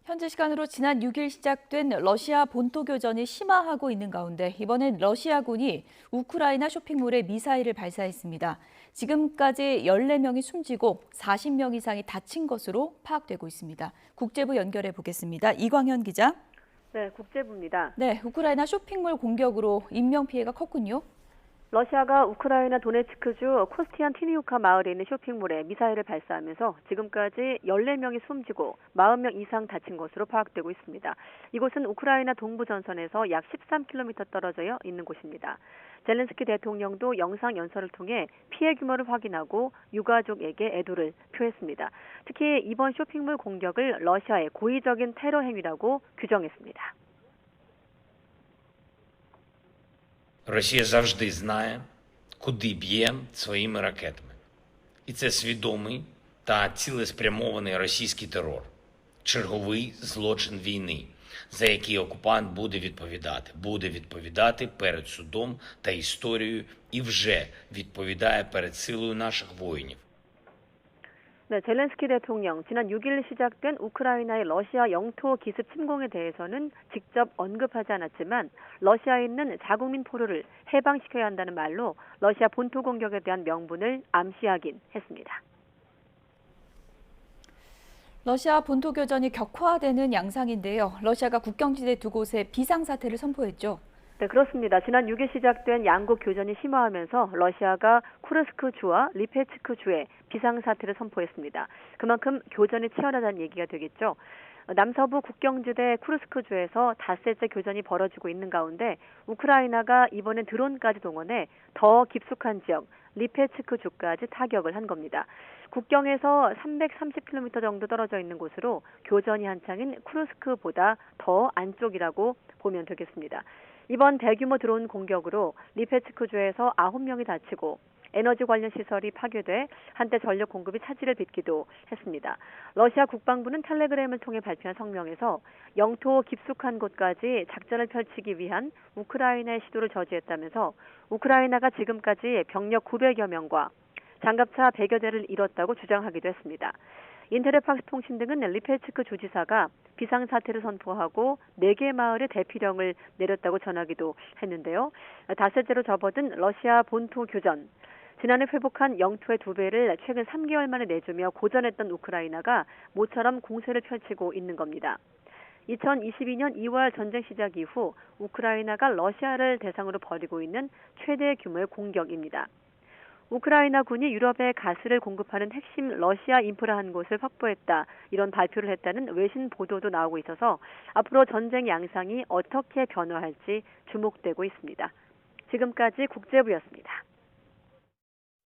현지 시간으로 지난 6일 시작된 러시아 본토 교전이 심화하고 있는 가운데 이번엔 러시아군이 우크라이나 쇼핑몰에 미사일을 발사했습니다. 지금까지 14명이 숨지고 40명 이상이 다친 것으로 파악되고 있습니다. 국제부 연결해 보겠습니다. 이광현 기자. 네, 국제부입니다. 네, 우크라이나 쇼핑몰 공격으로 인명피해가 컸군요. 러시아가 우크라이나 도네츠크주 코스티안티니우카 마을에 있는 쇼핑몰에 미사일을 발사하면서 지금까지 14명이 숨지고 40명 이상 다친 것으로 파악되고 있습니다. 이곳은 우크라이나 동부 전선에서 약 13km 떨어져 있는 곳입니다. 젤렌스키 대통령도 영상 연설을 통해 피해 규모를 확인하고 유가족에게 애도를 표했습니다. 특히 이번 쇼핑몰 공격을 러시아의 고의적인 테러 행위라고 규정했습니다. Росія завжди знає, куди б'є своїми ракетами. І це свідомий та цілеспрямований російський терор. Черговий злочин війни, за який окупант буде відповідати перед судом та історією і вже відповідає перед силою наших воїнів. 네, 젤렌스키 대통령 지난 6일 시작된 우크라이나의 러시아 영토 기습 침공에 대해서는 직접 언급하지 않았지만 러시아에 있는 자국민 포로를 해방시켜야 한다는 말로 러시아 본토 공격에 대한 명분을 암시하긴 했습니다. 러시아 본토 교전이 격화되는 양상인데요. 러시아가 국경지대 두 곳에 비상사태를 선포했죠. 네, 그렇습니다. 지난 6일 시작된 양국 교전이 심화하면서 러시아가 쿠르스크주와 리페츠크주에 비상사태를 선포했습니다. 그만큼 교전이 치열하다는 얘기가 되겠죠. 남서부 국경지대 쿠르스크주에서 닷새째 교전이 벌어지고 있는 가운데 우크라이나가 이번엔 드론까지 동원해 더 깊숙한 지역 리페츠크주까지 타격을 한 겁니다. 국경에서 330km 정도 떨어져 있는 곳으로 교전이 한창인 쿠르스크보다 더 안쪽이라고 보면 되겠습니다. 이번 대규모 드론 공격으로 리페츠크주에서 9명이 다치고 에너지 관련 시설이 파괴돼 한때 전력 공급이 차질을 빚기도 했습니다. 러시아 국방부는 텔레그램을 통해 발표한 성명에서 영토 깊숙한 곳까지 작전을 펼치기 위한 우크라이나의 시도를 저지했다면서 우크라이나가 지금까지 병력 900여 명과 장갑차 100여 대를 잃었다고 주장하기도 했습니다. 인테르팍스 통신 등은 리페츠크 주지사가 비상사태를 선포하고 4개 마을에 대피령을 내렸다고 전하기도 했는데요. 닷새째로 접어든 러시아 본토 교전. 지난해 회복한 영토의 2배를 최근 3개월 만에 내주며 고전했던 우크라이나가 모처럼 공세를 펼치고 있는 겁니다. 2022년 2월 전쟁 시작 이후 우크라이나가 러시아를 대상으로 벌이고 있는 최대 규모의 공격입니다. 우크라이나 군이 유럽에 가스를 공급하는 핵심 러시아 인프라 한 곳을 확보했다. 이런 발표를 했다는 외신 보도도 나오고 있어서 앞으로 전쟁 양상이 어떻게 변화할지 주목되고 있습니다. 지금까지 국제부였습니다.